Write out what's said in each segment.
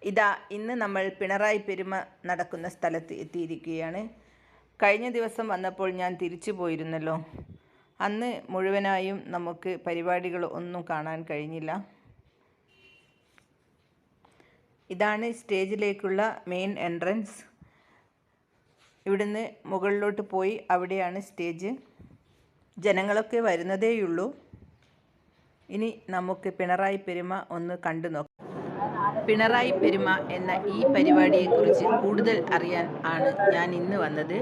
ഇതാ ഇന്ന് നമ്മൾ പിണറായി പെരുമ നടക്കുന്ന സ്ഥലത്ത് എത്തിയിരിക്കുകയാണ്. കഴിഞ്ഞ ദിവസം വന്നപ്പോൾ ഞാൻ തിരിച്ചു പോയിരുന്നല്ലോ. അന്ന് മുഴുവനായും നമുക്ക് പരിപാടികൾ ഒന്നും കാണാൻ കഴിഞ്ഞില്ല. ഇതാണ് സ്റ്റേജിലേക്കുള്ള മെയിൻ എൻട്രൻസ്. ഇവിടുന്ന് മുകളിലോട്ട് പോയി അവിടെയാണ് സ്റ്റേജ്. ജനങ്ങളൊക്കെ വരുന്നതേയുള്ളൂ. ഇനി നമുക്ക് പിണറായി പെരുമ ഒന്ന് കണ്ടു നോക്കാം. പിണറായി പെരുമ എന്ന ഈ പരിപാടിയെക്കുറിച്ച് കൂടുതൽ അറിയാൻ ആണ് ഞാൻ ഇന്ന് വന്നത്.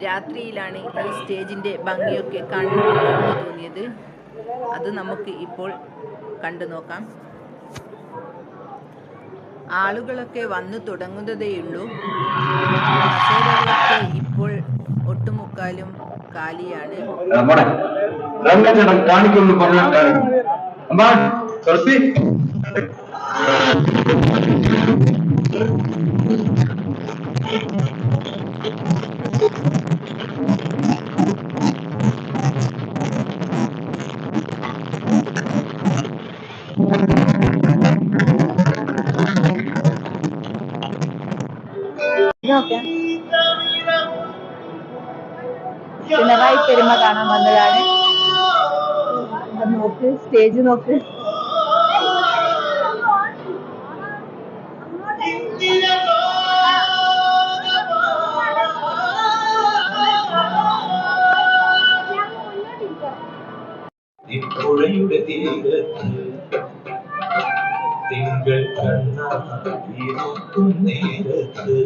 രാത്രിയിലാണ് ഈ സ്റ്റേജിൻ്റെ ഭംഗിയൊക്കെ കാണണമെന്ന് തോന്നിയത്. അത് നമുക്ക് ഇപ്പോൾ കണ്ടു നോക്കാം. ആളുകളൊക്കെ വന്നു തുടങ്ങുന്നതേയുള്ളൂ. കസേരകളൊക്കെ ഇപ്പോൾ ഒട്ടുമുക്കാലും കാലിയാണ്. പിണറായി പെരുമ കാണാൻ വന്നതാണ്. നോക്ക്, സ്റ്റേജ് നോക്ക്. പുഴയുടെ തീരത്ത് തിങ്കൾ കണ്ണാക്കും നേരത്ത്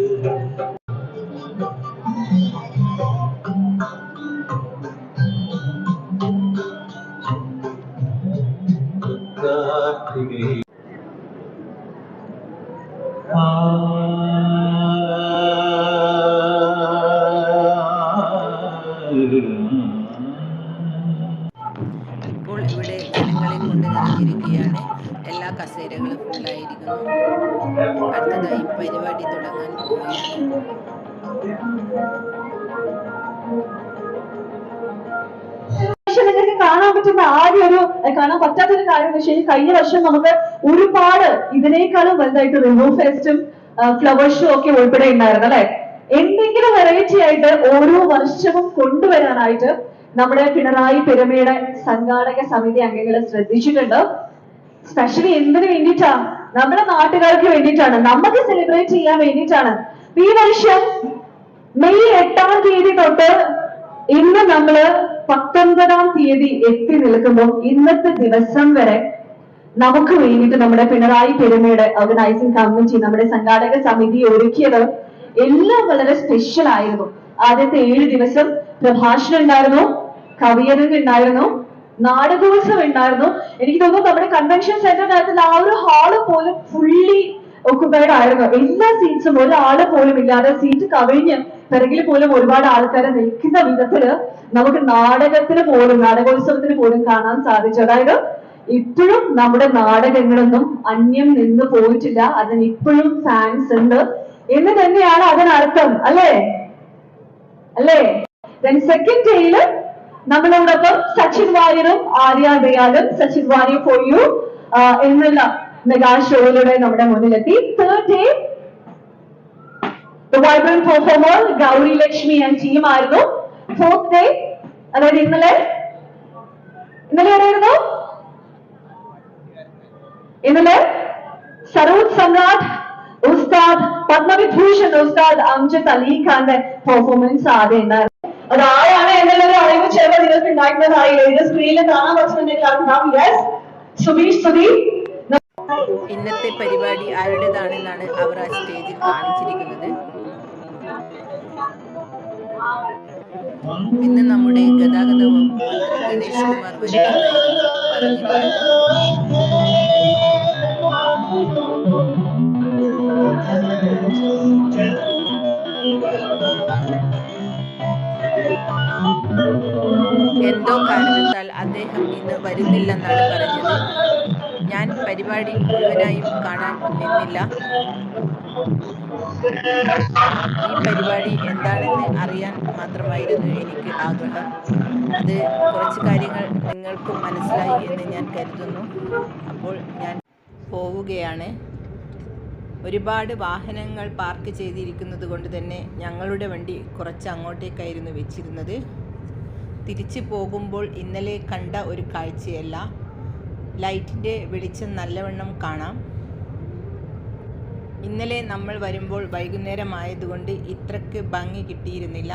ഇപ്പോൾ ഇവിടെ ജനങ്ങളെ കൊണ്ട് നിറഞ്ഞിരിക്കുകയാണ്. എല്ലാ കസേരകളും ഫുള്ളായിരിക്കുന്നു. അടുത്തതായി പരിപാടി തുടങ്ങാൻ പോവുകയാണ്. നിങ്ങൾക്ക് കാണാൻ പറ്റുന്ന കാണാൻ പറ്റാത്തൊരു കാര്യം എന്ന് വെച്ചാൽ കഴിഞ്ഞ വർഷം നമുക്ക് ഒരുപാട് ഇതിനേക്കാളും വലുതായിട്ട് റിവർ ഫെസ്റ്റും ഫ്ലവർ ഷോ ഒക്കെ ഉൾപ്പെടെ ഉണ്ടായിരുന്നു അല്ലെ. എന്തെങ്കിലും വെറൈറ്റി ആയിട്ട് ഓരോ വർഷവും കൊണ്ടുവരാനായിട്ട് നമ്മുടെ പിണറായി പെരുമയുടെ സംഘാടക സമിതി അംഗങ്ങൾ ശ്രദ്ധിച്ചിട്ടുണ്ട്. സ്പെഷ്യലി എന്തിനു വേണ്ടിയിട്ടാ? നമ്മുടെ നാട്ടുകാർക്ക് വേണ്ടിയിട്ടാണ്, നമുക്ക് സെലിബ്രേറ്റ് ചെയ്യാൻ വേണ്ടിയിട്ടാണ്. ഈ വർഷം മെയ് 8-ാം തീയതി തൊട്ട് ഇന്ന് നമ്മള് 19-ാം തീയതി എത്തി നിൽക്കുമ്പോൾ ഇന്നത്തെ ദിവസം വരെ നമുക്ക് വേണ്ടിയിട്ട് നമ്മുടെ പിണറായി പെരുമയുടെ ഓർഗനൈസിംഗ് കമ്മിറ്റി, നമ്മുടെ സംഘാടക സമിതി ഒരുക്കിയത് എല്ലാം വളരെ സ്പെഷ്യൽ ആയിരുന്നു. ആദ്യത്തെ 7 ദിവസം പ്രഭാഷണം ഉണ്ടായിരുന്നു, കവിയരങ്ങ് ഉണ്ടായിരുന്നു, നാടകോത്സവം ഉണ്ടായിരുന്നു. എനിക്ക് തോന്നുന്നു നമ്മുടെ കൺവെൻഷൻ സെന്ററിനകത്തുള്ള ആ ഒരു ഹാള് പോലും ഫുള്ളി ഒക്കുപൈഡ് ആയിരുന്നു. എല്ലാ സീറ്റ്സും ഒരാള് പോലും ഇല്ലാതെ, സീറ്റ് കവിഞ്ഞ് പിറകിൽ പോലും ഒരുപാട് ആൾക്കാരെ നിൽക്കുന്ന വിധത്തില് നമുക്ക് നാടകോത്സവത്തിന് പോലും കാണാൻ സാധിച്ചു. അതായത് ഇപ്പോഴും നമ്മുടെ നാടകങ്ങളൊന്നും അന്യം നിന്ന് പോയിട്ടില്ല, അതിന് ഇപ്പോഴും ഫാൻസ് ഉണ്ട് എന്ന് തന്നെയാണ് അതിനർത്ഥം, അല്ലേ? സെക്കൻഡ് ഡേയില് നമ്മളോടൊപ്പം സച്ചിൻ വാര്യരും ആര്യ ദയാലും സച്ചിൻ വാര്യർ ഫോർ യു എന്നുള്ള മെഗാ ഷോയിലൂടെ നമ്മുടെ മുന്നിലെത്തി. Third day vibrant performer Gauri Lakshmi and team ആയിരുന്നു. ഫോർത്ത് ഡേ അതായത് ഇന്നലെ ആരായിരുന്നു? ഇന്നലെ സരോജ് സമ്രാട്ട് ഉസ്താദ് പത്മവിഭൂഷൺ ഉസ്താദ് അംജദ് അലി ഖാന്റെ പെർഫോമൻസ് ആദ്യം ഉണ്ടായിരുന്നു. അതാരാണ് എന്നുള്ളൊരു അറിവ് ചിലപ്പോൾ നിങ്ങൾക്ക് ഉണ്ടാക്കുന്നതായില്ല. ഇത് സ്ക്രീനിൽ കാണാൻ പറ്റുന്നുണ്ടെങ്കിൽ സുബീഷ് സുധീർ. ഇന്നത്തെ പരിപാടി ആരുടേതാണെന്നാണ് അവർ ആ സ്റ്റേജിൽ കാണിച്ചിരിക്കുന്നത്. ഇന്ന് നമ്മുടെ ഗതാഗത വകുപ്പ് മന്ത്രി ഗണേഷ് കുമാർ വരുമെന്നായിരുന്നു എന്തോ കാരണത്താൽ അദ്ദേഹം ഇന്ന് വരുന്നില്ലെന്നാണ് പറഞ്ഞത്. ഞാൻ പരിപാടി മുഴുവനായും കാണാൻ നിന്നില്ല. ഈ പരിപാടി എന്താണെന്ന് അറിയാൻ മാത്രമായിരുന്നു എനിക്ക് ആഗ്രഹം. അത് കുറച്ച് കാര്യങ്ങൾ നിങ്ങൾക്കും മനസ്സിലായി എന്ന് ഞാൻ കരുതുന്നു. അപ്പോൾ ഞാൻ പോവുകയാണ്. ഒരുപാട് വാഹനങ്ങൾ പാർക്ക് ചെയ്തിരിക്കുന്നത് കൊണ്ട് തന്നെ ഞങ്ങളുടെ വണ്ടി കുറച്ച് അങ്ങോട്ടേക്കായിരുന്നു വെച്ചിരുന്നത്. തിരിച്ചു പോകുമ്പോൾ ഇന്നലെ കണ്ട ഒരു കാഴ്ചയല്ല. ലൈറ്റിൻ്റെ വെളിച്ചം നല്ലവണ്ണം കാണാം. ഇന്നലെ നമ്മൾ വരുമ്പോൾ വൈകുന്നേരമായതുകൊണ്ട് ഇത്രയ്ക്ക് ഭംഗി കിട്ടിയിരുന്നില്ല.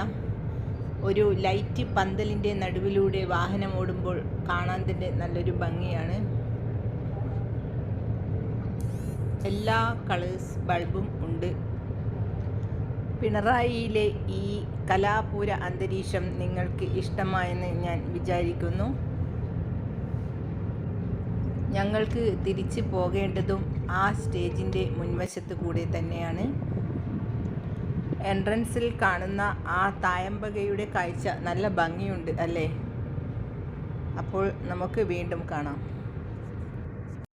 ഒരു ലൈറ്റ് പന്തലിൻ്റെ നടുവിലൂടെ വാഹനം ഓടുമ്പോൾ കാണാൻ തന്നെ നല്ലൊരു ഭംഗിയാണ്. എല്ലാ കളേഴ്സ് ബൾബും ഉണ്ട്. പിണറായിയിലെ ഈ കലാപൂര അന്തരീക്ഷം നിങ്ങൾക്ക് ഇഷ്ടമായെന്ന് ഞാൻ വിചാരിക്കുന്നു. ഞങ്ങൾക്ക് തിരിച്ചു പോകേണ്ടതും ആ സ്റ്റേജിൻ്റെ മുൻവശത്ത് കൂടെ തന്നെയാണ്. എൻട്രൻസിൽ കാണുന്ന ആ തായമ്പകയുടെ കാഴ്ച നല്ല ഭംഗിയുണ്ട് അല്ലേ? അപ്പോൾ നമുക്ക് വീണ്ടും കാണാം.